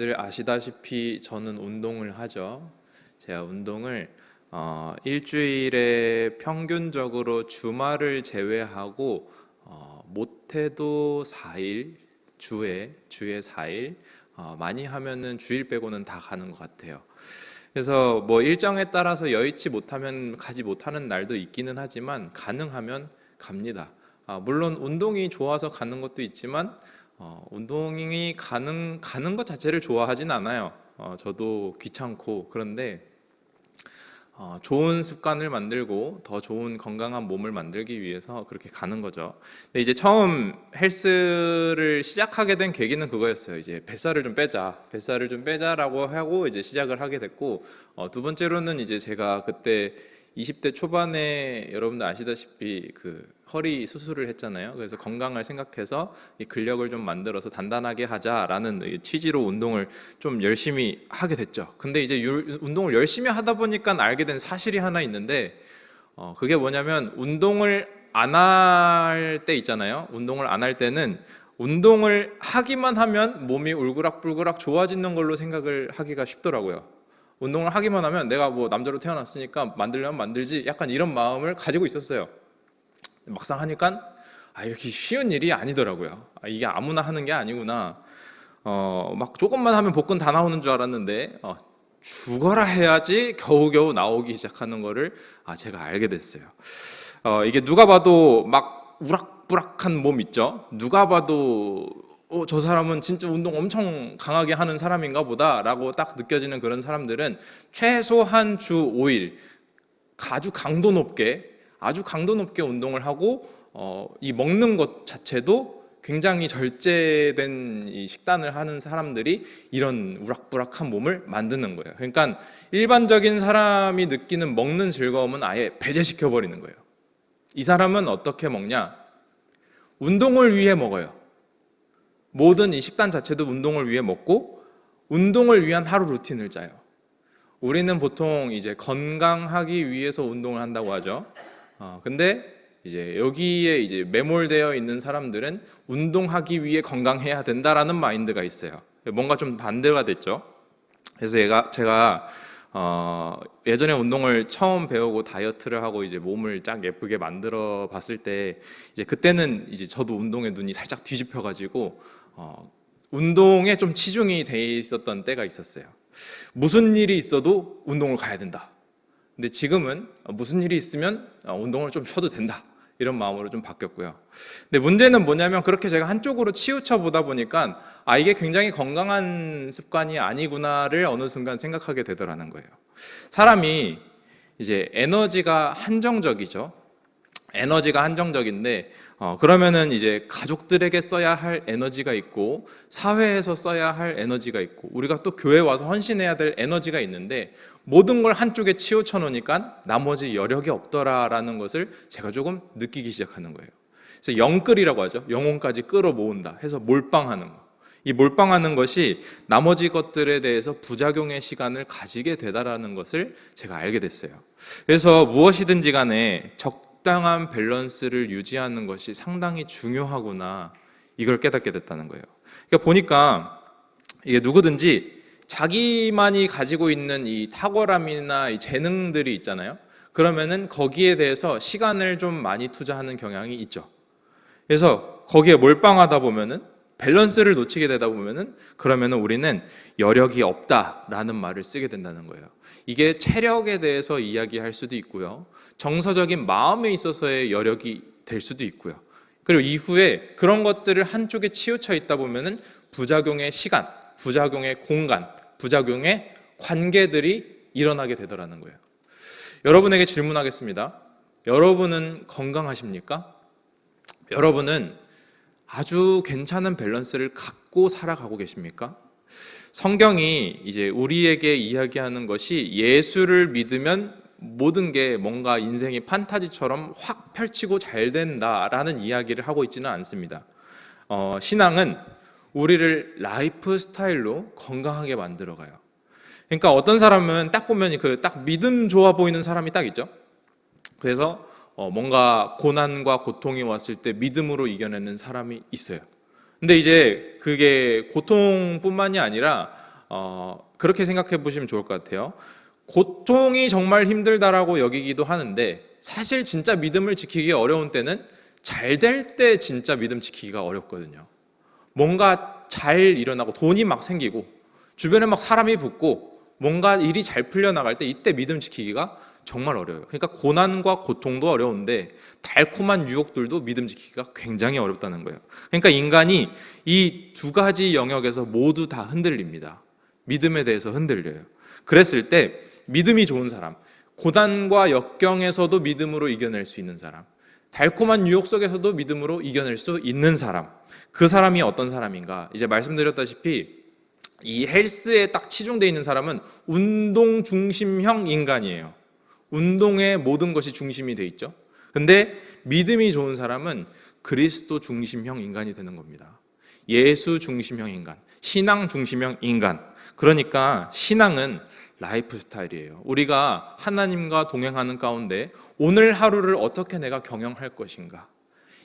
여러분들 아시다시피 저는 운동을 하죠. 제가 운동을 일주일에 평균적으로 주말을 제외하고 못해도 4일, 주에 4일, 많이 하면은 주일 빼고는 다 가는 것 같아요. 그래서 뭐 일정에 따라서 여의치 못하면 가지 못하는 날도 있기는 하지만 가능하면 갑니다. 물론 운동이 좋아서 가는 것도 있지만 운동이 가는 것 자체를 좋아하진 않아요. 저도 귀찮고. 그런데 좋은 습관을 만들고 더 좋은 건강한 몸을 만들기 위해서 그렇게 가는 거죠. 근데 이제 처음 헬스를 시작하게 된 계기는 그거였어요. 이제 뱃살을 좀 빼자라고 하고 이제 시작을 하게 됐고, 두 번째로는 이제 제가 그때 20대 초반에 여러분들 아시다시피 그 허리 수술을 했잖아요. 그래서 건강을 생각해서 이 근력을 좀 만들어서 단단하게 하자라는 취지로 운동을 좀 열심히 하게 됐죠. 근데 이제 운동을 열심히 하다 보니까 알게 된 사실이 하나 있는데, 그게 뭐냐면 운동을 안 할 때 있잖아요. 운동을 안 할 때는 운동을 하기만 하면 몸이 울그락불그락 좋아지는 걸로 생각을 하기가 쉽더라고요. 운동을 하기만 하면 내가 뭐 남자로 태어났으니까 만들려면 만들지, 약간 이런 마음을 가지고 있었어요. 막상 하니까 이렇게 쉬운 일이 아니더라고요. 이게 아무나 하는 게 아니구나. 막 조금만 하면 복근 다 나오는 줄 알았는데 죽어라 해야지 겨우겨우 나오기 시작하는 거를 제가 알게 됐어요. 이게 누가 봐도 막 우락부락한 몸 있죠. 누가 봐도 저 사람은 진짜 운동 엄청 강하게 하는 사람인가 보다라고 딱 느껴지는 그런 사람들은 최소한 주 5일 아주 강도 높게 운동을 하고 이 먹는 것 자체도 굉장히 절제된 이 식단을 하는 사람들이 이런 우락부락한 몸을 만드는 거예요. 그러니까 일반적인 사람이 느끼는 먹는 즐거움은 아예 배제시켜 버리는 거예요. 이 사람은 어떻게 먹냐? 운동을 위해 먹어요. 모든 이 식단 자체도 운동을 위해 먹고 운동을 위한 하루 루틴을 짜요. 우리는 보통 이제 건강하기 위해서 운동을 한다고 하죠. 근데 이제 여기에 이제 매몰되어 있는 사람들은 운동하기 위해 건강해야 된다라는 마인드가 있어요. 뭔가 좀 반대가 됐죠. 그래서 제가 예전에 운동을 처음 배우고 다이어트를 하고 이제 몸을 쫙 예쁘게 만들어 봤을 때 이제 그때는 이제 저도 운동에 눈이 살짝 뒤집혀 가지고 운동에 좀 치중이 돼 있었던 때가 있었어요. 무슨 일이 있어도 운동을 가야 된다. 근데 지금은 무슨 일이 있으면 운동을 좀 쉬어도 된다. 이런 마음으로 좀 바뀌었고요. 근데 문제는 뭐냐면 그렇게 제가 한쪽으로 치우쳐 보다 보니까 이게 굉장히 건강한 습관이 아니구나를 어느 순간 생각하게 되더라는 거예요. 사람이 이제 에너지가 한정적이죠. 에너지가 한정적인데 그러면은 이제 가족들에게 써야 할 에너지가 있고 사회에서 써야 할 에너지가 있고 우리가 또 교회 와서 헌신해야 될 에너지가 있는데 모든 걸 한쪽에 치우쳐 놓으니까 나머지 여력이 없더라라는 것을 제가 조금 느끼기 시작하는 거예요. 그래서 영끌이라고 하죠. 영혼까지 끌어모은다 해서 몰빵하는 거. 이 몰빵하는 것이 나머지 것들에 대해서 부작용의 시간을 가지게 되다라는 것을 제가 알게 됐어요. 그래서 무엇이든지 간에 적당한 밸런스를 유지하는 것이 상당히 중요하구나, 이걸 깨닫게 됐다는 거예요. 그러니까 보니까 이게 누구든지 자기만이 가지고 있는 이 탁월함이나 이 재능들이 있잖아요. 그러면은 거기에 대해서 시간을 좀 많이 투자하는 경향이 있죠. 그래서 거기에 몰빵하다 보면은 밸런스를 놓치게 되다 보면은 그러면은 우리는 여력이 없다라는 말을 쓰게 된다는 거예요. 이게 체력에 대해서 이야기할 수도 있고요. 정서적인 마음에 있어서의 여력이 될 수도 있고요. 그리고 이후에 그런 것들을 한쪽에 치우쳐 있다 보면은 부작용의 시간, 부작용의 공간, 부작용의 관계들이 일어나게 되더라는 거예요. 여러분에게 질문하겠습니다. 여러분은 건강하십니까? 여러분은 아주 괜찮은 밸런스를 갖고 살아가고 계십니까? 성경이 이제 우리에게 이야기하는 것이 예수를 믿으면 모든 게 뭔가 인생이 판타지처럼 확 펼치고 잘 된다라는 이야기를 하고 있지는 않습니다. 신앙은 우리를 라이프 스타일로 건강하게 만들어가요. 그러니까 어떤 사람은 딱 보면 그 딱 믿음 좋아 보이는 사람이 딱 있죠. 그래서 뭔가 고난과 고통이 왔을 때 믿음으로 이겨내는 사람이 있어요. 근데 이제 그게 고통뿐만이 아니라 그렇게 생각해 보시면 좋을 것 같아요. 고통이 정말 힘들다라고 여기기도 하는데 사실 진짜 믿음을 지키기 어려운 때는 잘 될 때 진짜 믿음 지키기가 어렵거든요. 뭔가 잘 일어나고 돈이 막 생기고 주변에 막 사람이 붙고 뭔가 일이 잘 풀려나갈 때 이때 믿음 지키기가 정말 어려워요. 그러니까 고난과 고통도 어려운데 달콤한 유혹들도 믿음 지키기가 굉장히 어렵다는 거예요. 그러니까 인간이 이 두 가지 영역에서 모두 다 흔들립니다. 믿음에 대해서 흔들려요. 그랬을 때 믿음이 좋은 사람, 고난과 역경에서도 믿음으로 이겨낼 수 있는 사람, 달콤한 유혹 속에서도 믿음으로 이겨낼 수 있는 사람, 그 사람이 어떤 사람인가? 이제 말씀드렸다시피 이 헬스에 딱 치중되어 있는 사람은 운동 중심형 인간이에요. 운동에 모든 것이 중심이 돼 있죠. 근데 믿음이 좋은 사람은 그리스도 중심형 인간이 되는 겁니다. 예수 중심형 인간, 신앙 중심형 인간. 그러니까 신앙은 라이프 스타일이에요. 우리가 하나님과 동행하는 가운데 오늘 하루를 어떻게 내가 경영할 것인가?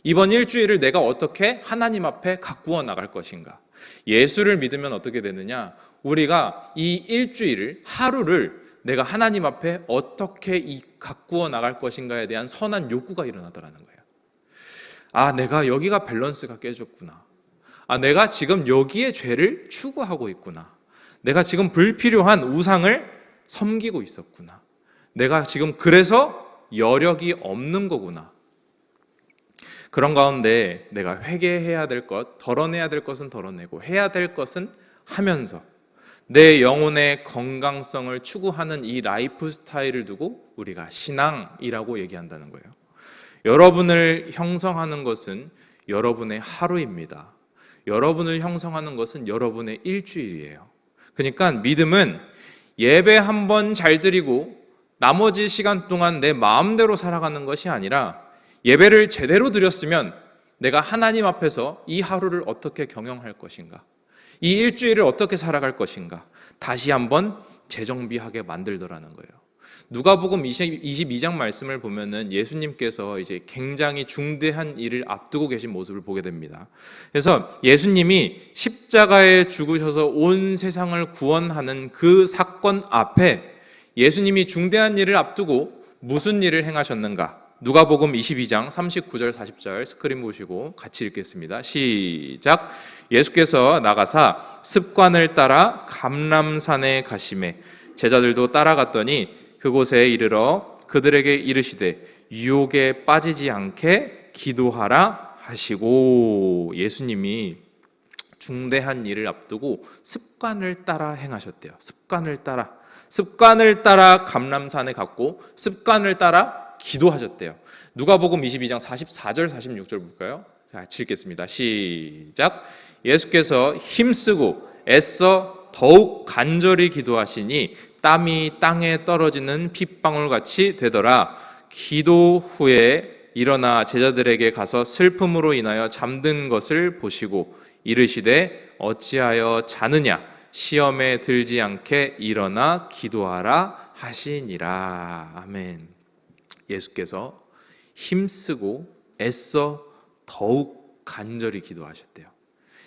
이번 일주일을 내가 어떻게 하나님 앞에 가꾸어 나갈 것인가? 예수를 믿으면 어떻게 되느냐? 우리가 이 일주일을, 하루를 내가 하나님 앞에 어떻게 가꾸어 나갈 것인가에 대한 선한 욕구가 일어나더라는 거예요. 아, 내가 여기가 밸런스가 깨졌구나. 아, 내가 지금 여기에 죄를 추구하고 있구나. 내가 지금 불필요한 우상을 섬기고 있었구나. 내가 지금 그래서 여력이 없는 거구나. 그런 가운데 내가 회개해야 될 것, 덜어내야 될 것은 덜어내고 해야 될 것은 하면서 내 영혼의 건강성을 추구하는 이 라이프 스타일을 두고 우리가 신앙이라고 얘기한다는 거예요. 여러분을 형성하는 것은 여러분의 하루입니다. 여러분을 형성하는 것은 여러분의 일주일이에요. 그러니까 믿음은 예배 한 번 잘 드리고 나머지 시간 동안 내 마음대로 살아가는 것이 아니라 예배를 제대로 드렸으면 내가 하나님 앞에서 이 하루를 어떻게 경영할 것인가, 이 일주일을 어떻게 살아갈 것인가 다시 한번 재정비하게 만들더라는 거예요. 누가복음 22장 말씀을 보면은 예수님께서 이제 굉장히 중대한 일을 앞두고 계신 모습을 보게 됩니다. 그래서 예수님이 십자가에 죽으셔서 온 세상을 구원하는 그 사건 앞에 예수님이 중대한 일을 앞두고 무슨 일을 행하셨는가? 누가복음 22장 39절 40절 스크린 보시고 같이 읽겠습니다. 시작. 예수께서 나가사 습관을 따라 감람산에 가시매 제자들도 따라갔더니 그곳에 이르러 그들에게 이르시되 유혹에 빠지지 않게 기도하라 하시고, 예수님이 중대한 일을 앞두고 습관을 따라 행하셨대요. 습관을 따라 감람산에 갔고 습관을 따라 기도하셨대요. 누가복음 22장 44절 46절 볼까요? 자, 읽겠습니다. 시작. 예수께서 힘쓰고 애써 더욱 간절히 기도하시니 땀이 땅에 떨어지는 핏방울같이 되더라. 기도 후에 일어나 제자들에게 가서 슬픔으로 인하여 잠든 것을 보시고 이르시되 어찌하여 자느냐? 시험에 들지 않게 일어나 기도하라 하시니라. 아멘. 예수께서 힘쓰고 애써 더욱 간절히 기도하셨대요.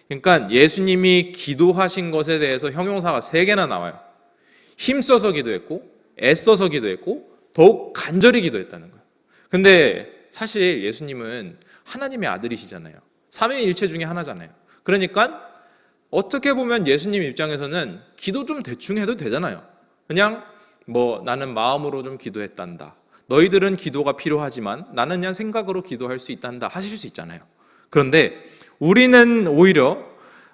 그러니까 예수님이 기도하신 것에 대해서 형용사가 3개나 나와요. 힘써서 기도했고 애써서 기도했고 더욱 간절히 기도했다는 거예요. 근데 사실 예수님은 하나님의 아들이시잖아요. 삼위일체 중에 하나잖아요. 그러니까 어떻게 보면 예수님 입장에서는 기도 좀 대충 해도 되잖아요. 그냥 나는 마음으로 좀 기도했단다. 너희들은 기도가 필요하지만 나는 그냥 생각으로 기도할 수 있단다 하실 수 있잖아요. 그런데 우리는 오히려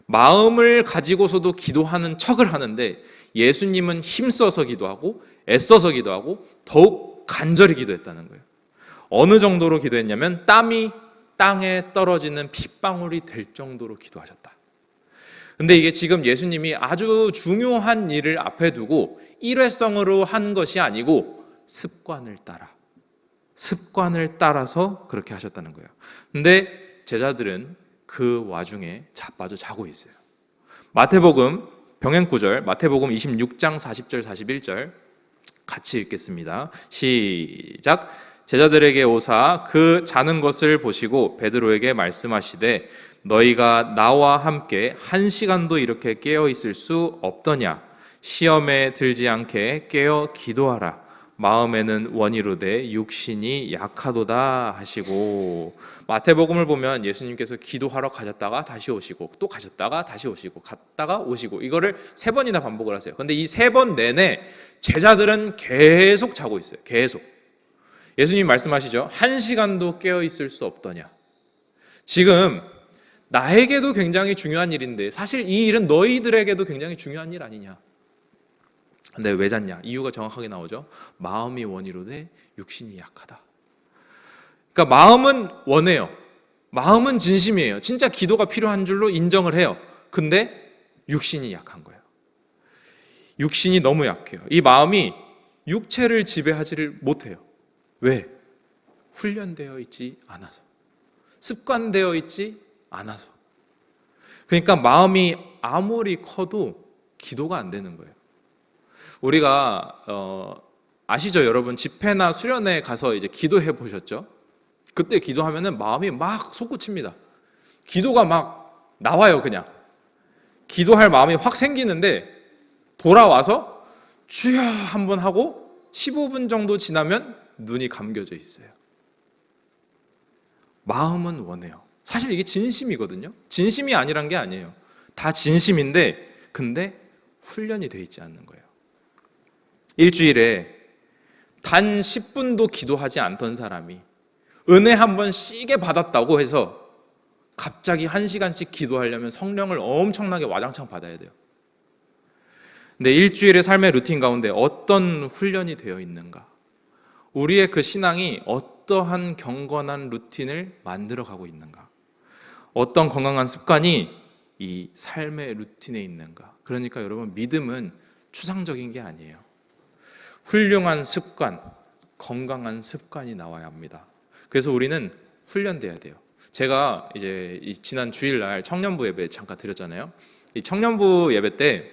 마음을 가지고서도 기도하는 척을 하는데 예수님은 힘써서 기도하고 애써서 기도하고 더욱 간절히 기도했다는 거예요. 어느 정도로 기도했냐면 땀이 땅에 떨어지는 핏방울이 될 정도로 기도하셨다. 근데 이게 지금 예수님이 아주 중요한 일을 앞에 두고 일회성으로 한 것이 아니고 습관을 따라서 그렇게 하셨다는 거예요. 근데 제자들은 그 와중에 자빠져 자고 있어요. 마태복음 병행구절, 마태복음 26장 40절 41절 같이 읽겠습니다. 시작. 제자들에게 오사 그 자는 것을 보시고 베드로에게 말씀하시되 너희가 나와 함께 1시간도 이렇게 깨어 있을 수 없더냐? 시험에 들지 않게 깨어 기도하라. 마음에는 원이로되 육신이 약하도다 하시고. 마태복음을 보면 예수님께서 기도하러 가셨다가 다시 오시고 또 가셨다가 다시 오시고 갔다가 오시고 이거를 3번이나 반복을 하세요. 근데 이 3번 내내 제자들은 계속 자고 있어요. 계속. 예수님 말씀하시죠. 1시간도 깨어 있을 수 없더냐. 지금 나에게도 굉장히 중요한 일인데 사실 이 일은 너희들에게도 굉장히 중요한 일 아니냐. 근데 왜 잤냐? 이유가 정확하게 나오죠. 마음이 원이로되 육신이 약하다. 그러니까 마음은 원해요. 마음은 진심이에요. 진짜 기도가 필요한 줄로 인정을 해요. 근데 육신이 약한 거예요. 육신이 너무 약해요. 이 마음이 육체를 지배하지를 못해요. 왜? 훈련되어 있지 않아서. 습관되어 있지 않아서. 그러니까 마음이 아무리 커도 기도가 안 되는 거예요. 우리가 아시죠, 여러분? 집회나 수련회 가서 이제 기도해 보셨죠? 그때 기도하면은 마음이 막 솟구칩니다. 기도가 막 나와요, 그냥. 기도할 마음이 확 생기는데 돌아와서 주여 한번 하고 15분 정도 지나면 눈이 감겨져 있어요. 마음은 원해요. 사실 이게 진심이거든요. 진심이 아니란 게 아니에요. 다 진심인데 근데 훈련이 돼 있지 않는 거예요. 일주일에 단 10분도 기도하지 않던 사람이 은혜 한번 시게 받았다고 해서 갑자기 1시간씩 기도하려면 성령을 엄청나게 와장창 받아야 돼요. 근데 일주일의 삶의 루틴 가운데 어떤 훈련이 되어 있는가? 우리의 그 신앙이 어떠한 경건한 루틴을 만들어가고 있는가? 어떤 건강한 습관이 이 삶의 루틴에 있는가? 그러니까 여러분, 믿음은 추상적인 게 아니에요. 훌륭한 습관, 건강한 습관이 나와야 합니다. 그래서 우리는 훈련돼야 돼요. 제가 이제 지난 주일날 청년부 예배 잠깐 드렸잖아요. 이 청년부 예배 때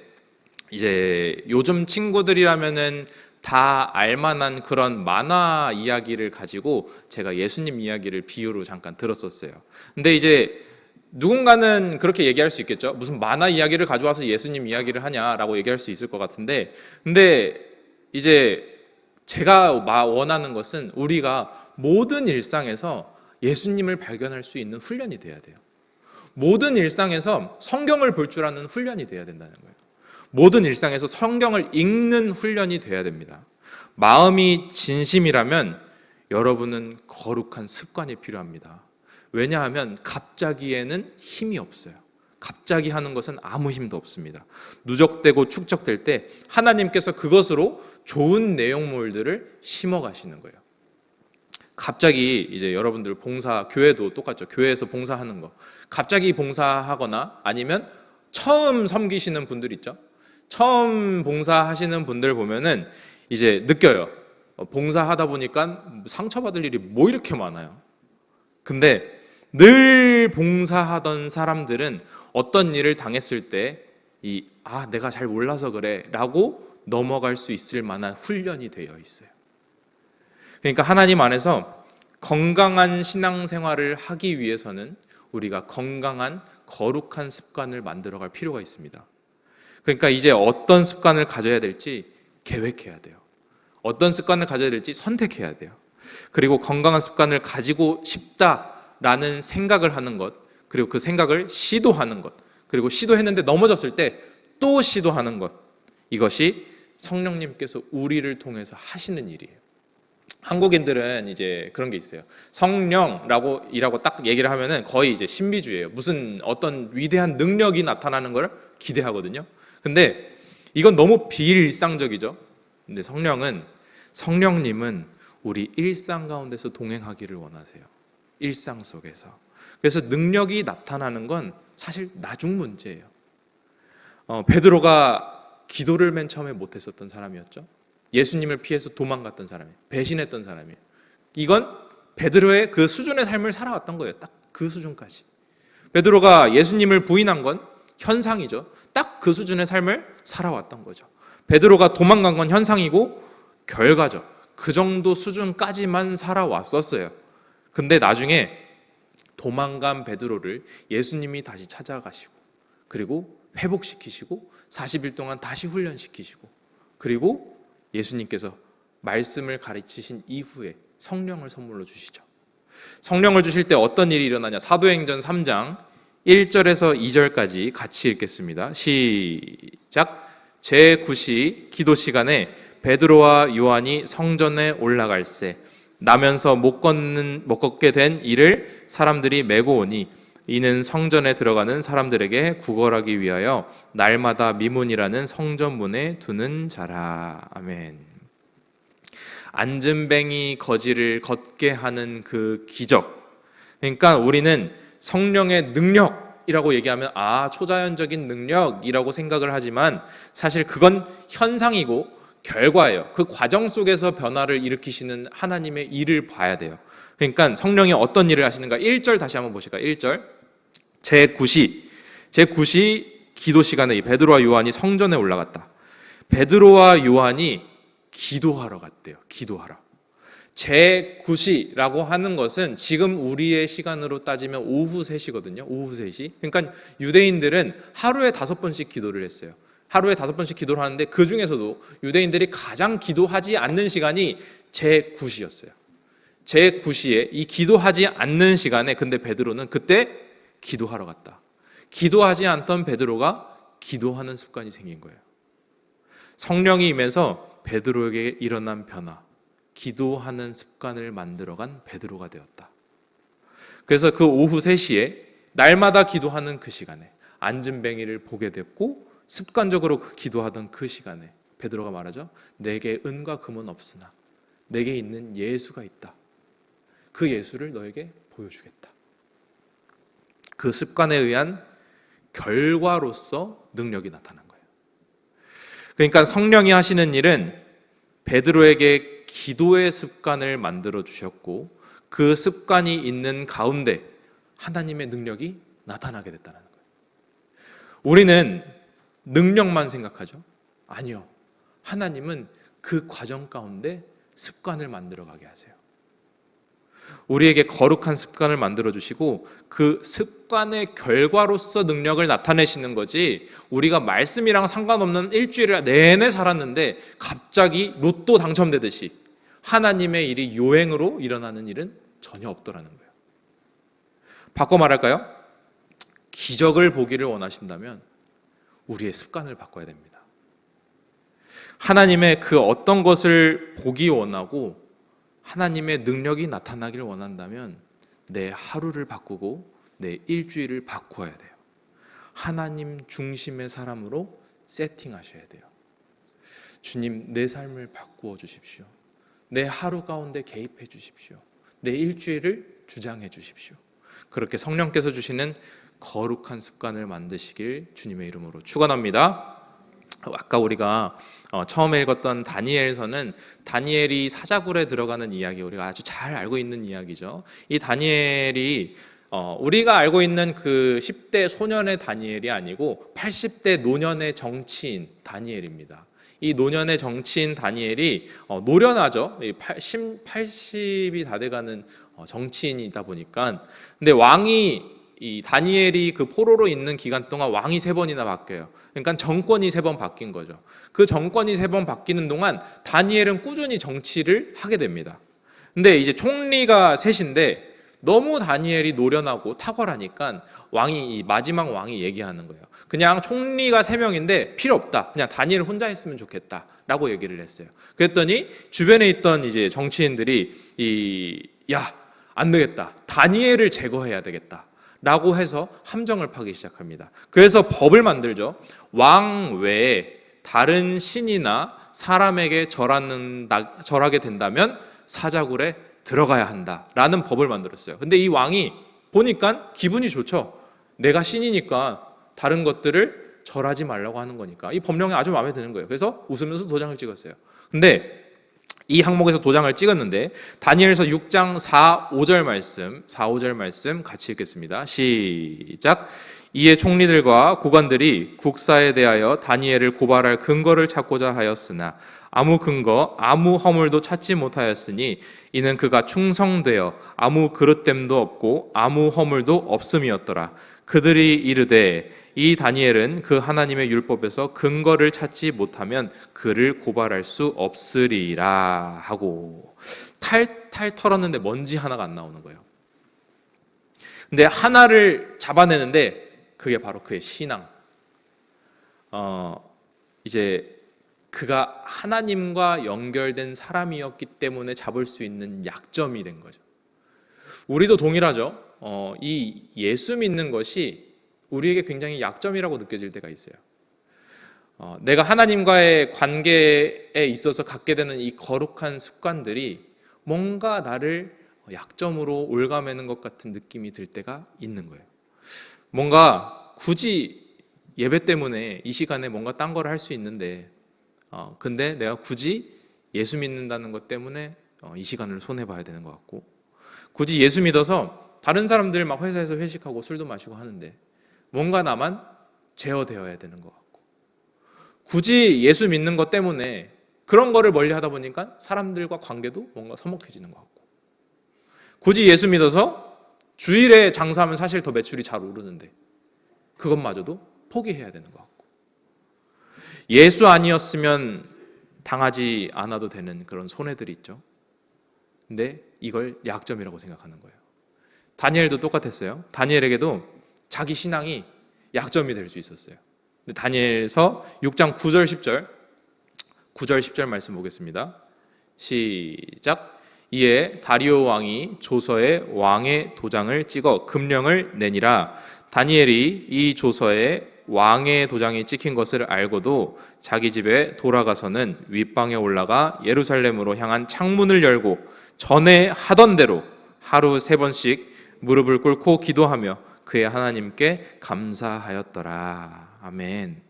이제 요즘 친구들이라면은 다 알만한 그런 만화 이야기를 가지고 제가 예수님 이야기를 비유로 잠깐 들었었어요. 근데 이제 누군가는 그렇게 얘기할 수 있겠죠. 무슨 만화 이야기를 가져와서 예수님 이야기를 하냐라고 얘기할 수 있을 것 같은데, 근데 이제 제가 원하는 것은 우리가 모든 일상에서 예수님을 발견할 수 있는 훈련이 돼야 돼요. 모든 일상에서 성경을 볼 줄 아는 훈련이 돼야 된다는 거예요. 모든 일상에서 성경을 읽는 훈련이 돼야 됩니다. 마음이 진심이라면 여러분은 거룩한 습관이 필요합니다. 왜냐하면 갑자기에는 힘이 없어요. 갑자기 하는 것은 아무 힘도 없습니다. 누적되고 축적될 때 하나님께서 그것으로 좋은 내용물들을 심어 가시는 거예요. 갑자기 이제 여러분들 봉사, 교회도 똑같죠. 교회에서 봉사하는 거. 갑자기 봉사하거나 아니면 처음 섬기시는 분들 있죠. 처음 봉사하시는 분들 보면은 이제 느껴요. 봉사하다 보니까 상처받을 일이 뭐 이렇게 많아요. 근데 늘 봉사하던 사람들은 어떤 일을 당했을 때 내가 잘 몰라서 그래 라고 넘어갈 수 있을 만한 훈련이 되어 있어요. 그러니까 하나님 안에서 건강한 신앙생활을 하기 위해서는 우리가 건강한 거룩한 습관을 만들어갈 필요가 있습니다. 그러니까 이제 어떤 습관을 가져야 될지 계획해야 돼요. 어떤 습관을 가져야 될지 선택해야 돼요. 그리고 건강한 습관을 가지고 싶다라는 생각을 하는 것, 그리고 그 생각을 시도하는 것, 그리고 시도했는데 넘어졌을 때 또 시도하는 것, 이것이 성령님께서 우리를 통해서 하시는 일이에요. 한국인들은 이제 그런 게 있어요. 성령이라고 딱 얘기를 하면은 거의 이제 신비주의예요. 무슨 어떤 위대한 능력이 나타나는 걸 기대하거든요. 근데 이건 너무 비일상적이죠. 근데 성령님은 우리 일상 가운데서 동행하기를 원하세요. 일상 속에서. 그래서 능력이 나타나는 건 사실 나중 문제예요. 베드로가 기도를 맨 처음에 못했었던 사람이었죠. 예수님을 피해서 도망갔던 사람이에요. 배신했던 사람이에요. 이건 베드로의 그 수준의 삶을 살아왔던 거예요. 딱 그 수준까지. 베드로가 예수님을 부인한 건 현상이죠. 딱 그 수준의 삶을 살아왔던 거죠. 베드로가 도망간 건 현상이고 결과죠. 그 정도 수준까지만 살아왔었어요. 근데 나중에 도망간 베드로를 예수님이 다시 찾아가시고, 그리고 회복시키시고 40일 동안 다시 훈련시키시고, 그리고 예수님께서 말씀을 가르치신 이후에 성령을 선물로 주시죠. 성령을 주실 때 어떤 일이 일어나냐? 사도행전 3장 1절에서 2절까지 같이 읽겠습니다. 시작. 제9시 기도 시간에 베드로와 요한이 성전에 올라갈새 나면서 못 걷게 된 이를 사람들이 메고 오니 이는 성전에 들어가는 사람들에게 구걸하기 위하여 날마다 미문이라는 성전문에 두는 자라. 아멘. 앉은뱅이 거지를 걷게 하는 그 기적. 그러니까 우리는 성령의 능력이라고 얘기하면 초자연적인 능력이라고 생각을 하지만 사실 그건 현상이고 결과예요. 그 과정 속에서 변화를 일으키시는 하나님의 일을 봐야 돼요. 그러니까 성령이 어떤 일을 하시는가? 1절 다시 한번 보실까요? 1절. 제9시 기도 시간에 베드로와 요한이 성전에 올라갔다. 베드로와 요한이 기도하러 갔대요. 기도하러. 제9시라고 하는 것은 지금 우리의 시간으로 따지면 오후 3시거든요. 오후 3시. 그러니까 유대인들은 하루에 5번씩 기도를 했어요. 하루에 5번씩 기도를 하는데 그 중에서도 유대인들이 가장 기도하지 않는 시간이 제9시였어요. 제9시에 이 기도하지 않는 시간에 근데 베드로는 그때 기도하러 갔다. 기도하지 않던 베드로가 기도하는 습관이 생긴 거예요. 성령이 임해서 베드로에게 일어난 변화, 기도하는 습관을 만들어간 베드로가 되었다. 그래서 그 오후 3시에 날마다 기도하는 그 시간에 앉은뱅이를 보게 됐고 습관적으로 기도하던 그 시간에 베드로가 말하죠. 내게 은과 금은 없으나 내게 있는 예수가 있다. 그 예수를 너에게 보여주겠다. 그 습관에 의한 결과로서 능력이 나타난 거예요. 그러니까 성령이 하시는 일은 베드로에게 기도의 습관을 만들어 주셨고 그 습관이 있는 가운데 하나님의 능력이 나타나게 됐다는 거예요. 우리는 능력만 생각하죠? 아니요. 하나님은 그 과정 가운데 습관을 만들어 가게 하세요. 우리에게 거룩한 습관을 만들어 주시고 그 습관의 결과로서 능력을 나타내시는 거지 우리가 말씀이랑 상관없는 일주일을 내내 살았는데 갑자기 로또 당첨되듯이 하나님의 일이 요행으로 일어나는 일은 전혀 없더라는 거예요. 바꿔 말할까요? 기적을 보기를 원하신다면 우리의 습관을 바꿔야 됩니다. 하나님의 그 어떤 것을 보기 원하고 하나님의 능력이 나타나기를 원한다면 내 하루를 바꾸고 내 일주일을 바꾸어야 돼요. 하나님 중심의 사람으로 세팅하셔야 돼요. 주님, 내 삶을 바꾸어 주십시오. 내 하루 가운데 개입해 주십시오. 내 일주일을 주장해 주십시오. 그렇게 성령께서 주시는 거룩한 습관을 만드시길 주님의 이름으로 축원합니다. 아까 우리가 처음에 읽었던 다니엘서는 다니엘이 사자굴에 들어가는 이야기, 우리가 아주 잘 알고 있는 이야기죠. 이 다니엘이 우리가 알고 있는 그 10대 소년의 다니엘이 아니고 80대 노년의 정치인 다니엘입니다. 이 노년의 정치인 다니엘이 노련하죠. 80이 다 돼가는 정치인이다 보니까. 근데 왕이 이 다니엘이 그 포로로 있는 기간 동안 왕이 3번이나 바뀌어요. 그러니까 정권이 3번 바뀐 거죠. 그 정권이 3번 바뀌는 동안 다니엘은 꾸준히 정치를 하게 됩니다. 근데 이제 총리가 셋인데 너무 다니엘이 노련하고 탁월하니까 이 마지막 왕이 얘기하는 거예요. 그냥 총리가 3명인데 필요 없다. 그냥 다니엘 혼자 했으면 좋겠다라고 얘기를 했어요. 그랬더니 주변에 있던 이제 정치인들이 안 되겠다. 다니엘을 제거해야 되겠다. 라고 해서 함정을 파기 시작합니다. 그래서 법을 만들죠. 왕 외에 다른 신이나 사람에게 절하게 된다면 사자굴에 들어가야 한다라는 법을 만들었어요. 근데 이 왕이 보니까 기분이 좋죠. 내가 신이니까 다른 것들을 절하지 말라고 하는 거니까 이 법령이 아주 마음에 드는 거예요. 그래서 웃으면서 도장을 찍었어요. 근데 이 항목에서 도장을 찍었는데 다니엘서 6장 4, 5절 말씀 같이 읽겠습니다. 시작. 이에 총리들과 고관들이 국사에 대하여 다니엘을 고발할 근거를 찾고자 하였으나 아무 근거, 아무 허물도 찾지 못하였으니 이는 그가 충성되어 아무 그릇됨도 없고 아무 허물도 없음이었더라. 그들이 이르되 이 다니엘은 그 하나님의 율법에서 근거를 찾지 못하면 그를 고발할 수 없으리라 하고 탈탈 털었는데 먼지 하나가 안 나오는 거예요. 근데 하나를 잡아내는데 그게 바로 그의 신앙. 이제 그가 하나님과 연결된 사람이었기 때문에 잡을 수 있는 약점이 된 거죠. 우리도 동일하죠. 이 예수 믿는 것이 우리에게 굉장히 약점이라고 느껴질 때가 있어요. 내가 하나님과의 관계에 있어서 갖게 되는 이 거룩한 습관들이 뭔가 나를 약점으로 올가매는 것 같은 느낌이 들 때가 있는 거예요. 뭔가 굳이 예배 때문에 이 시간에 뭔가 딴 걸 할 수 있는데 근데 내가 굳이 예수 믿는다는 것 때문에 이 시간을 손해봐야 되는 것 같고, 굳이 예수 믿어서 다른 사람들 막 회사에서 회식하고 술도 마시고 하는데 뭔가 나만 제어되어야 되는 것 같고, 굳이 예수 믿는 것 때문에 그런 거를 멀리 하다 보니까 사람들과 관계도 뭔가 서먹해지는 것 같고, 굳이 예수 믿어서 주일에 장사하면 사실 더 매출이 잘 오르는데 그것마저도 포기해야 되는 것 같고, 예수 아니었으면 당하지 않아도 되는 그런 손해들이 있죠. 근데 이걸 약점이라고 생각하는 거예요. 다니엘도 똑같았어요. 다니엘에게도 자기 신앙이 약점이 될 수 있었어요. 근데 다니엘서 6장 9절 10절 9절 10절 말씀 보겠습니다. 시작. 이에 다리오 왕이 조서에 왕의 도장을 찍어 금령을 내니라. 다니엘이 이 조서에 왕의 도장이 찍힌 것을 알고도 자기 집에 돌아가서는 윗방에 올라가 예루살렘으로 향한 창문을 열고 전에 하던 대로 하루 3번씩 무릎을 꿇고 기도하며 그의 하나님께 감사하였더라. 아멘.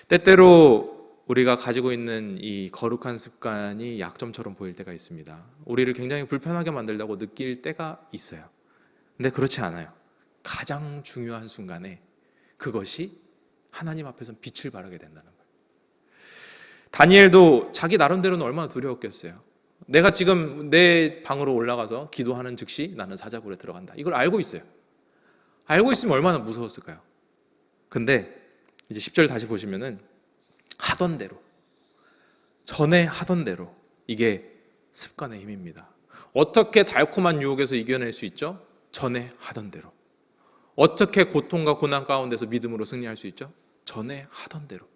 때때로 우리가 가지고 있는 이 거룩한 습관이 약점처럼 보일 때가 있습니다. 우리를 굉장히 불편하게 만들다고 느낄 때가 있어요. 근데 그렇지 않아요. 가장 중요한 순간에 그것이 하나님 앞에서 빛을 발하게 된다는 거예요. 다니엘도 자기 나름대로는 얼마나 두려웠겠어요. 내가 지금 내 방으로 올라가서 기도하는 즉시 나는 사자굴에 들어간다. 이걸 알고 있어요. 알고 있으면 얼마나 무서웠을까요? 근데 이제 10절 다시 보시면은 하던 대로, 전에 하던 대로, 이게 습관의 힘입니다. 어떻게 달콤한 유혹에서 이겨낼 수 있죠? 전에 하던 대로. 어떻게 고통과 고난 가운데서 믿음으로 승리할 수 있죠? 전에 하던 대로.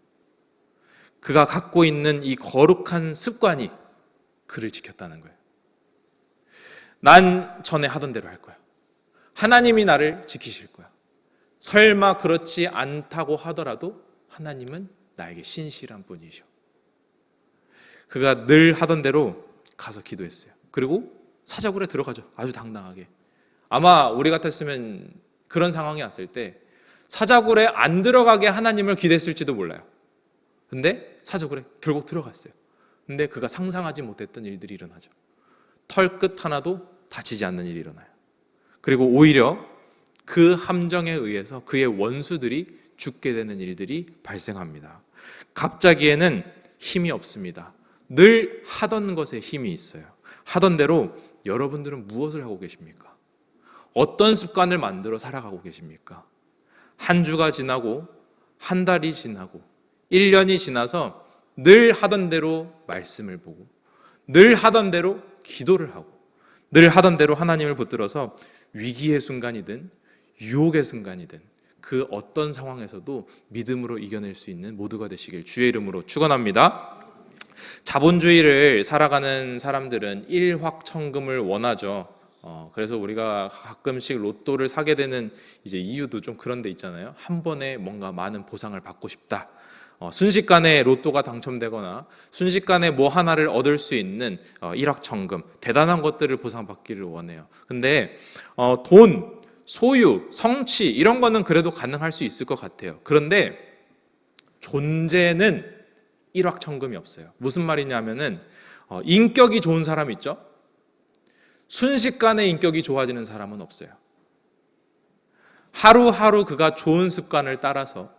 그가 갖고 있는 이 거룩한 습관이 그를 지켰다는 거예요. 난 전에 하던 대로 할 거야. 하나님이 나를 지키실 거야. 설마 그렇지 않다고 하더라도 하나님은 나에게 신실한 분이셔. 그가 늘 하던 대로 가서 기도했어요. 그리고 사자굴에 들어가죠. 아주 당당하게. 아마 우리 같았으면 그런 상황이 왔을 때 사자굴에 안 들어가게 하나님을 기대했을지도 몰라요. 근데 사자굴에 결국 들어갔어요. 근데 그가 상상하지 못했던 일들이 일어나죠. 털끝 하나도 다치지 않는 일이 일어나요. 그리고 오히려 그 함정에 의해서 그의 원수들이 죽게 되는 일들이 발생합니다. 갑자기에는 힘이 없습니다. 늘 하던 것에 힘이 있어요. 하던 대로 여러분들은 무엇을 하고 계십니까? 어떤 습관을 만들어 살아가고 계십니까? 한 주가 지나고 한 달이 지나고 1년이 지나서 늘 하던 대로 말씀을 보고 늘 하던 대로 기도를 하고 늘 하던 대로 하나님을 붙들어서 위기의 순간이든 유혹의 순간이든 그 어떤 상황에서도 믿음으로 이겨낼 수 있는 모두가 되시길 주의 이름으로 축원합니다. 자본주의를 살아가는 사람들은 일확천금을 원하죠. 그래서 우리가 가끔씩 로또를 사게 되는 이제 이유도 좀 그런 데 있잖아요. 한 번에 뭔가 많은 보상을 받고 싶다. 순식간에 로또가 당첨되거나 순식간에 뭐 하나를 얻을 수 있는 일확천금, 대단한 것들을 보상받기를 원해요. 근데 돈, 소유, 성취 이런 거는 그래도 가능할 수 있을 것 같아요. 그런데 존재는 일확천금이 없어요. 무슨 말이냐면은 인격이 좋은 사람 있죠? 순식간에 인격이 좋아지는 사람은 없어요. 하루하루 그가 좋은 습관을 따라서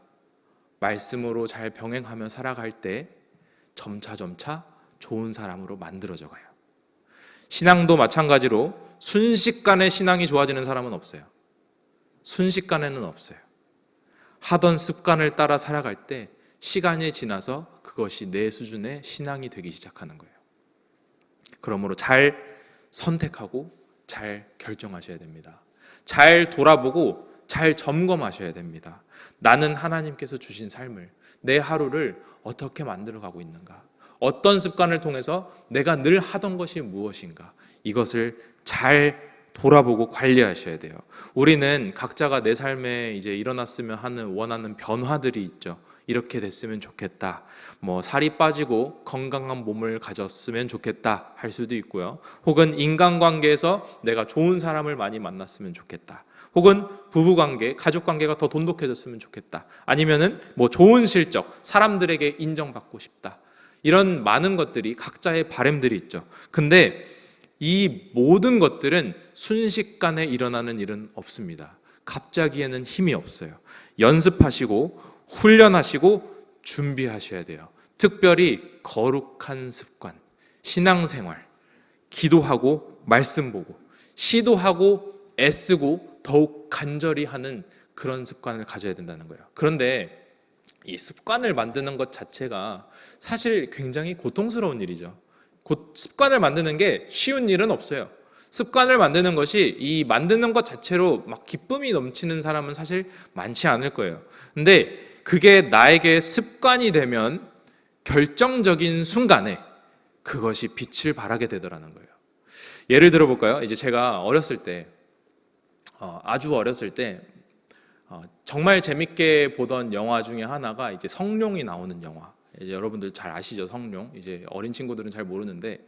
말씀으로 잘 병행하며 살아갈 때 점차 좋은 사람으로 만들어져 가요. 신앙도 마찬가지로 순식간에 신앙이 좋아지는 사람은 없어요. 순식간에는 없어요. 하던 습관을 따라 살아갈 때 시간이 지나서 그것이 내 수준의 신앙이 되기 시작하는 거예요. 그러므로 잘 선택하고 잘 결정하셔야 됩니다. 잘 돌아보고 잘 점검하셔야 됩니다. 나는 하나님께서 주신 삶을, 내 하루를 어떻게 만들어가고 있는가? 어떤 습관을 통해서 내가 늘 하던 것이 무엇인가? 이것을 잘 돌아보고 관리하셔야 돼요. 우리는 각자가 내 삶에 이제 일어났으면 하는 원하는 변화들이 있죠. 이렇게 됐으면 좋겠다. 살이 빠지고 건강한 몸을 가졌으면 좋겠다 할 수도 있고요. 혹은 인간관계에서 내가 좋은 사람을 많이 만났으면 좋겠다. 혹은 부부관계, 가족관계가 더 돈독해졌으면 좋겠다. 아니면은 좋은 실적, 사람들에게 인정받고 싶다. 이런 많은 것들이 각자의 바람들이 있죠. 근데 이 모든 것들은 순식간에 일어나는 일은 없습니다. 갑자기에는 힘이 없어요. 연습하시고 훈련하시고 준비하셔야 돼요. 특별히 거룩한 습관, 신앙생활, 기도하고 말씀 보고 시도하고 애쓰고 더욱 간절히 하는 그런 습관을 가져야 된다는 거예요. 그런데 이 습관을 만드는 것 자체가 사실 굉장히 고통스러운 일이죠. 습관을 만드는 게 쉬운 일은 없어요. 습관을 만드는 것이 이 만드는 것 자체로 막 기쁨이 넘치는 사람은 사실 많지 않을 거예요. 근데 그게 나에게 습관이 되면 결정적인 순간에 그것이 빛을 발하게 되더라는 거예요. 예를 들어 볼까요? 이제 제가 어렸을 때, 아주 어렸을 때 정말 재밌게 보던 영화 중에 하나가 이제 성룡이 나오는 영화. 이제 여러분들 잘 아시죠, 성룡. 이제 어린 친구들은 잘 모르는데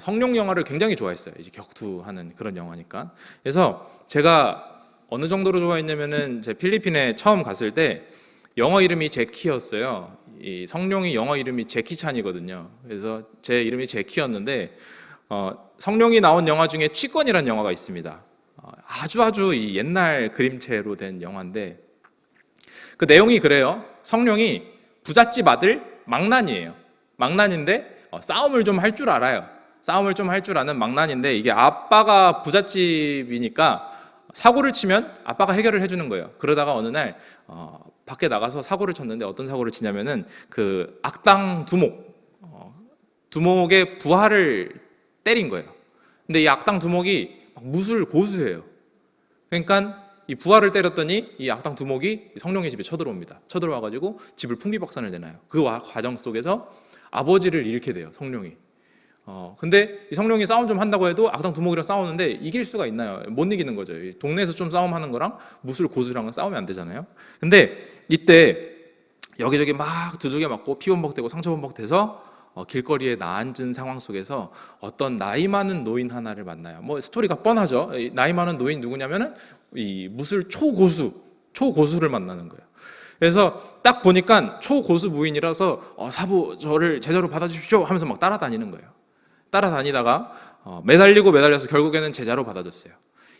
성룡 영화를 굉장히 좋아했어요. 이제 격투하는 그런 영화니까. 그래서 제가 어느 정도로 좋아했냐면은 제 필리핀에 처음 갔을 때 영어 이름이 제키였어요. 이 성룡이 영어 이름이 제키 찬이거든요. 그래서 제 이름이 제키였는데 성룡이 나온 영화 중에 취권이라는 영화가 있습니다. 아주 이 옛날 그림체로 된 영화인데 그 내용이 그래요. 성룡이 부잣집 아들 망난이에요. 망난인데 싸움을 좀 할 줄 알아요. 싸움을 좀 할 줄 아는 망난인데 이게 아빠가 부잣집이니까 사고를 치면 아빠가 해결을 해주는 거예요. 그러다가 어느 날 밖에 나가서 사고를 쳤는데 어떤 사고를 치냐면은 그 악당 두목의 부하를 때린 거예요. 근데 이 악당 두목이 무술 고수예요. 그러니까 이 부하를 때렸더니 이 악당 두목이 성룡의 집에 쳐들어옵니다. 쳐들어와가지고 집을 풍비박산을 내놔요. 그 과정 속에서 아버지를 잃게 돼요, 성룡이. 근데 이 성룡이 싸움 좀 한다고 해도 악당 두목이랑 싸우는데 이길 수가 있나요? 못 이기는 거죠. 동네에서 좀 싸움하는 거랑 무술 고수랑은 싸우면 안 되잖아요. 근데 이때 여기저기 막 두들겨 맞고 피범벅되고 상처범벅돼서 길거리에 나앉은 상황 속에서 어떤 나이 많은 노인 하나를 만나요. 스토리가 뻔하죠. 나이 많은 노인 누구냐면은 이 무술 초고수를 만나는 거예요. 그래서 딱 보니까 초고수 무인이라서 사부 저를 제자로 받아주십시오 하면서 막 따라다니는 거예요. 따라다니다가 매달려서 결국에는 제자로 받아줬어요.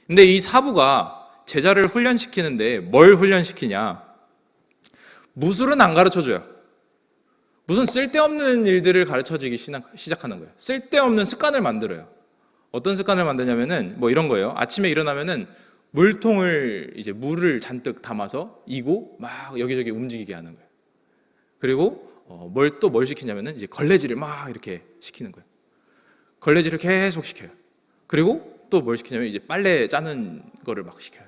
근데 이 사부가 제자를 훈련시키는데 뭘 훈련시키냐? 무술은 안 가르쳐줘요. 무슨 쓸데없는 일들을 가르쳐주기 시작하는 거예요. 쓸데없는 습관을 만들어요. 어떤 습관을 만드냐면은 이런 거예요. 아침에 일어나면은 물통을 이제 물을 잔뜩 담아서 이고 막 여기저기 움직이게 하는 거예요. 그리고 뭘 시키냐면은 이제 걸레질을 막 이렇게 시키는 거예요. 걸레질을 계속 시켜요. 그리고 또 뭘 시키냐면 이제 빨래 짜는 거를 막 시켜요.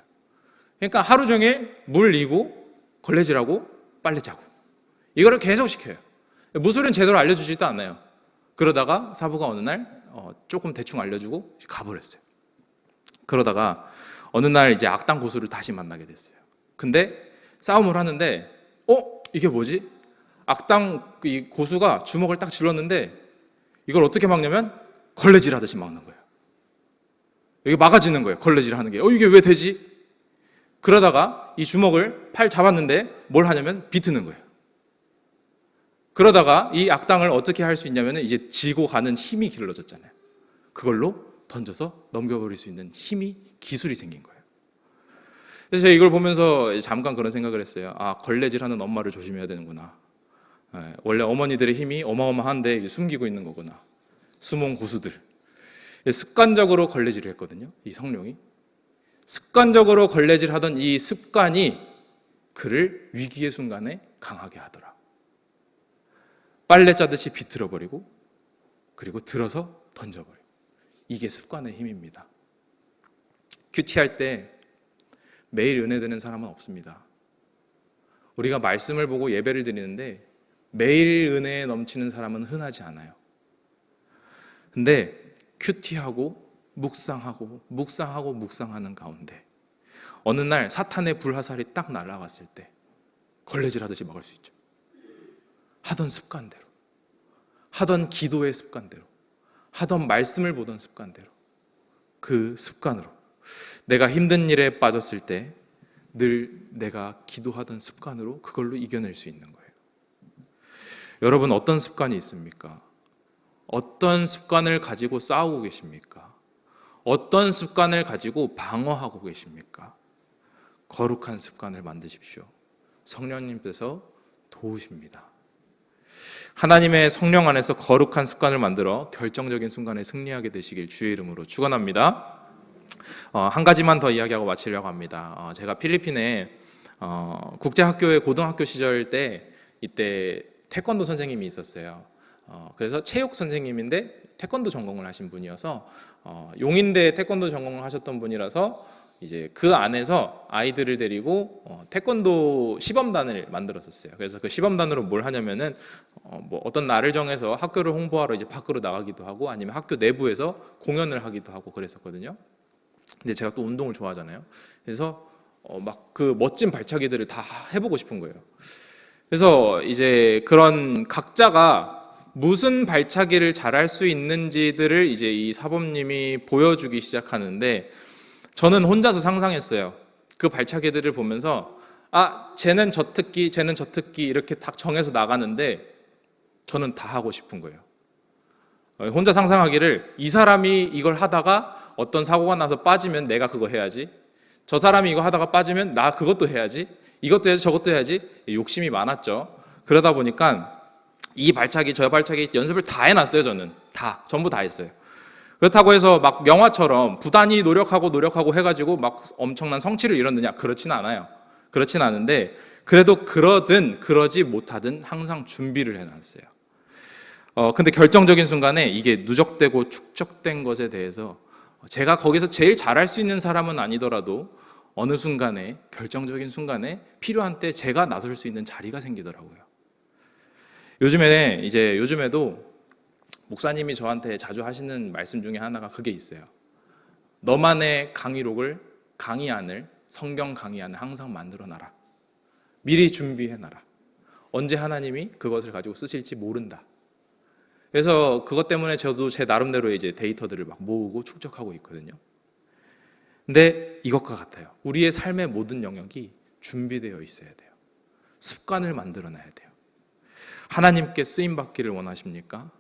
그러니까 하루 종일 물 이고 걸레질하고 빨래 짜고 이거를 계속 시켜요. 무술은 제대로 알려주지도 않아요. 그러다가 사부가 어느 날 조금 대충 알려주고 가버렸어요. 그러다가 어느 날 이제 악당 고수를 다시 만나게 됐어요. 근데 싸움을 하는데 이게 뭐지? 악당 이 고수가 주먹을 딱 질렀는데 이걸 어떻게 막냐면 걸레질 하듯이 막는 거예요. 이게 막아지는 거예요. 걸레질 하는 게. 이게 왜 되지? 그러다가 이 주먹을 팔 잡았는데 뭘 하냐면 비트는 거예요. 그러다가 이 악당을 어떻게 할 수 있냐면 이제 지고 가는 힘이 길러졌잖아요. 그걸로 던져서 넘겨버릴 수 있는 힘이, 기술이 생긴 거예요. 그래서 제가 이걸 보면서 잠깐 그런 생각을 했어요. 아, 걸레질하는 엄마를 조심해야 되는구나. 원래 어머니들의 힘이 어마어마한데 숨기고 있는 거구나. 숨은 고수들. 습관적으로 걸레질을 했거든요. 이 성령이 습관적으로 걸레질하던 이 습관이 그를 위기의 순간에 강하게 하더라. 빨래 짜듯이 비틀어버리고 그리고 들어서 던져버리고. 이게 습관의 힘입니다. 큐티할 때 매일 은혜 드는 사람은 없습니다. 우리가 말씀을 보고 예배를 드리는데 매일 은혜에 넘치는 사람은 흔하지 않아요. 근데 큐티하고 묵상하는 가운데 어느 날 사탄의 불화살이 딱 날아갔을 때 걸레질하듯이 막을 수 있죠. 하던 습관대로, 하던 기도의 습관대로, 하던 말씀을 보던 습관대로, 그 습관으로 내가 힘든 일에 빠졌을 때 늘 내가 기도하던 습관으로 그걸로 이겨낼 수 있는 거예요. 여러분, 어떤 습관이 있습니까? 어떤 습관을 가지고 싸우고 계십니까? 어떤 습관을 가지고 방어하고 계십니까? 거룩한 습관을 만드십시오. 성령님께서 도우십니다. 하나님의 성령 안에서 거룩한 습관을 만들어 결정적인 순간에 승리하게 되시길 주의 이름으로 축원합니다. 한 가지만 더 이야기하고 마치려고 합니다. 제가 필리핀에 국제학교의 고등학교 시절 때 이때 태권도 선생님이 있었어요. 그래서 체육 선생님인데 태권도 전공을 하신 분이어서 용인대 태권도 전공을 하셨던 분이라서 이제 그 안에서 아이들을 데리고 태권도 시범단을 만들었었어요. 그래서 그 시범단으로 뭘 하냐면은 뭐 어떤 날을 정해서 학교를 홍보하러 이제 밖으로 나가기도 하고 아니면 학교 내부에서 공연을 하기도 하고 그랬었거든요. 근데 제가 또 운동을 좋아하잖아요. 그래서 막 그 멋진 발차기들을 다 해보고 싶은 거예요. 그래서 이제 그런 각자가 무슨 발차기를 잘할 수 있는지들을 이제 이 사범님이 보여주기 시작하는데 저는 혼자서 상상했어요. 그 발차기들을 보면서 아, 쟤는 저 특기, 쟤는 저 특기 이렇게 딱 정해서 나가는데 저는 다 하고 싶은 거예요. 혼자 상상하기를 이 사람이 이걸 하다가 어떤 사고가 나서 빠지면 내가 그거 해야지. 저 사람이 이거 하다가 빠지면 나 그것도 해야지. 이것도 해야지 저것도 해야지. 욕심이 많았죠. 그러다 보니까 이 발차기 저 발차기 연습을 다 해놨어요. 저는 전부 다 했어요. 그렇다고 해서 막 영화처럼 부단히 노력하고 해가지고 막 엄청난 성취를 이뤘느냐? 그렇진 않아요. 그렇진 않은데 그래도 그러든 그러지 못하든 항상 준비를 해놨어요. 근데 결정적인 순간에 이게 누적되고 축적된 것에 대해서 제가 거기서 제일 잘할 수 있는 사람은 아니더라도 어느 순간에 결정적인 순간에 필요한 때 제가 나설 수 있는 자리가 생기더라고요. 요즘에도 목사님이 저한테 자주 하시는 말씀 중에 하나가 그게 있어요. 너만의 강의안을 성경 강의안을 항상 만들어놔라. 미리 준비해놔라. 언제 하나님이 그것을 가지고 쓰실지 모른다. 그래서 그것 때문에 저도 제 나름대로 이제 데이터들을 막 모으고 축적하고 있거든요. 근데 이것과 같아요. 우리의 삶의 모든 영역이 준비되어 있어야 돼요. 습관을 만들어놔야 돼요. 하나님께 쓰임받기를 원하십니까?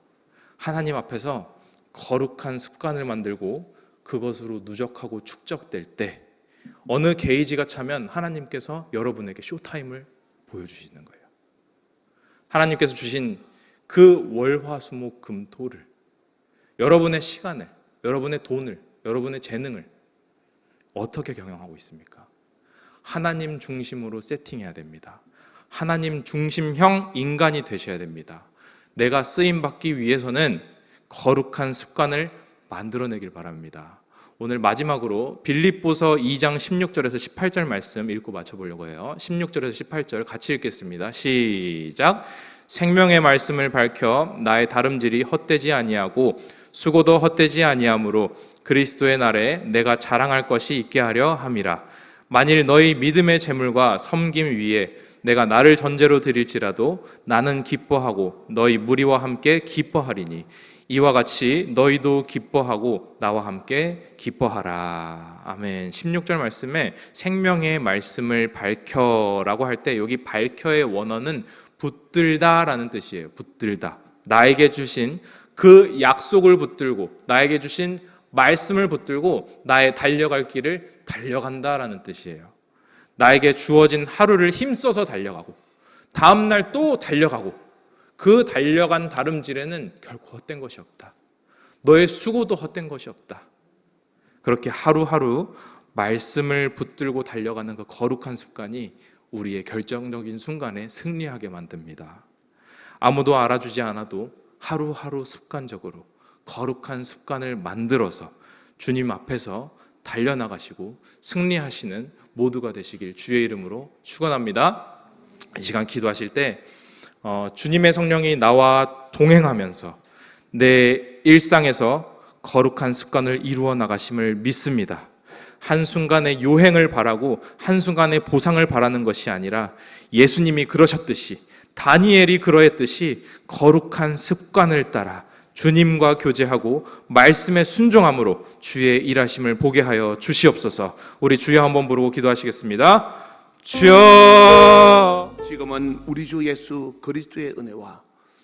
하나님 앞에서 거룩한 습관을 만들고 그것으로 누적하고 축적될 때 어느 게이지가 차면 하나님께서 여러분에게 쇼타임을 보여주시는 거예요. 하나님께서 주신 그 월화수목금토를 여러분의 시간을, 여러분의 돈을, 여러분의 재능을 어떻게 경영하고 있습니까? 하나님 중심으로 세팅해야 됩니다. 하나님 중심형 인간이 되셔야 됩니다. 내가 쓰임받기 위해서는 거룩한 습관을 만들어내길 바랍니다. 오늘 마지막으로 빌립보서 2장 16절에서 18절 말씀 읽고 맞춰보려고 해요. 16절에서 18절 같이 읽겠습니다. 시작. 생명의 말씀을 밝혀 나의 다름질이 헛되지 아니하고 수고도 헛되지 아니하므로 그리스도의 날에 내가 자랑할 것이 있게 하려 함이라. 만일 너희 믿음의 재물과 섬김 위에 내가 나를 전제로 드릴지라도 나는 기뻐하고 너희 무리와 함께 기뻐하리니 이와 같이 너희도 기뻐하고 나와 함께 기뻐하라. 아멘. 16절 말씀에 생명의 말씀을 밝혀라고 할 때 여기 밝혀의 원어는 붙들다라는 뜻이에요. 붙들다. 나에게 주신 그 약속을 붙들고, 나에게 주신 말씀을 붙들고 나의 달려갈 길을 달려간다라는 뜻이에요. 나에게 주어진 하루를 힘써서 달려가고, 다음 날 또 달려가고, 그 달려간 다름질에는 결코 헛된 것이 없다. 너의 수고도 헛된 것이 없다. 그렇게 하루하루 말씀을 붙들고 달려가는 그 거룩한 습관이 우리의 결정적인 순간에 승리하게 만듭니다. 아무도 알아주지 않아도 하루하루 습관적으로 거룩한 습관을 만들어서 주님 앞에서 달려나가시고 승리하시는 모두가 되시길 주의 이름으로 축원합니다. 이 시간 기도하실 때 주님의 성령이 나와 동행하면서 내 일상에서 거룩한 습관을 이루어 나가심을 믿습니다. 한순간의 요행을 바라고 한순간의 보상을 바라는 것이 아니라 예수님이 그러셨듯이, 다니엘이 그러했듯이 거룩한 습관을 따라 주님과 교제하고 말씀에 순종함으로 주의 일하심을 보게 하여 주시옵소서. 우리 주여 한번 부르고 기도하시겠습니다. 주여. 지금은 우리 주 예수 그리스도의 은혜와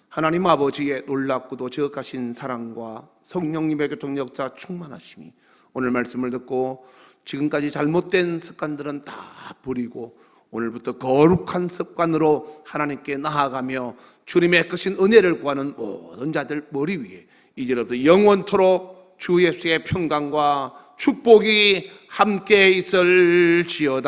하나님 아버지의 놀랍고도 지극하신 사랑과 성령님의 교통 역사 충만하심이 오늘 말씀을 듣고 지금까지 잘못된 습관들은 다 버리고 오늘부터 거룩한 습관으로 하나님께 나아가며 주님의 크신 은혜를 구하는 모든 자들 머리 위에 이제로부터 영원토록 주 예수의 평강과 축복이 함께 있을지어다.